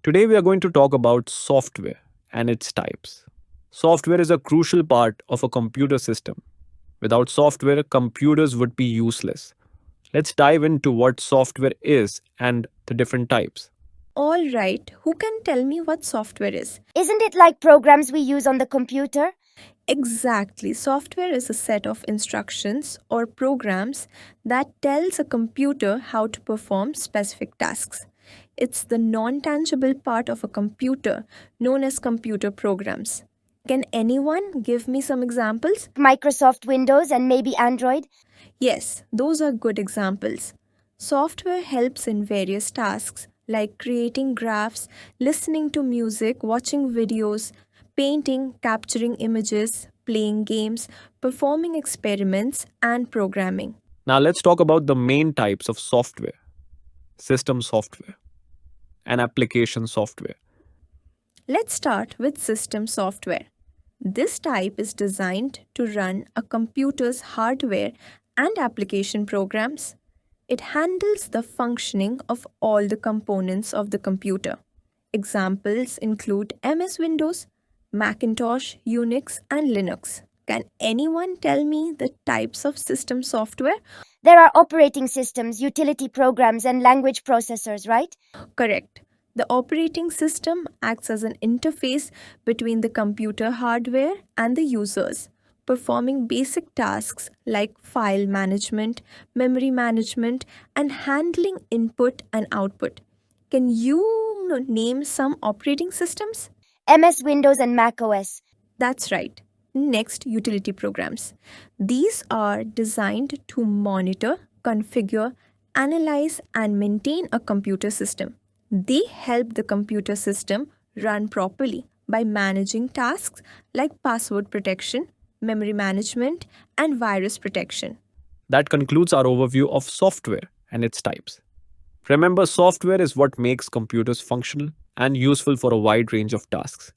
Today, we are going to talk about software and its types. Software is a crucial part of a computer system. Without software, computers would be useless. Let's dive into what software is and the different types. All right, who can tell me what software is? Isn't it like programs we use on the computer? Exactly. Software is a set of instructions or programs that tells a computer how to perform specific tasks. It's the non-tangible part of a computer known as computer programs. Can anyone give me some examples? Microsoft Windows and maybe Android? Yes, those are good examples. Software helps in various tasks like creating graphs, listening to music, watching videos, painting, capturing images, playing games, performing experiments, and programming. Now, let's talk about the main types of software: system software and application software. Let's start with system software. This type is designed to run a computer's hardware and application programs. It handles the functioning of all the components of the computer. Examples include MS Windows, Macintosh, Unix, and Linux. Can anyone tell me the types of system software? There are operating systems, utility programs, and language processors, right? Correct. The operating system acts as an interface between the computer hardware and the users, performing basic tasks like file management, memory management, and handling input and output. Can you name some operating systems? MS Windows and macOS. That's right. Next, utility programs. These are designed to monitor, configure, analyze, and maintain a computer system. They help the computer system run properly by managing tasks like password protection, memory management, and virus protection. That concludes our overview of software and its types. Remember, software is what makes computers functional and useful for a wide range of tasks.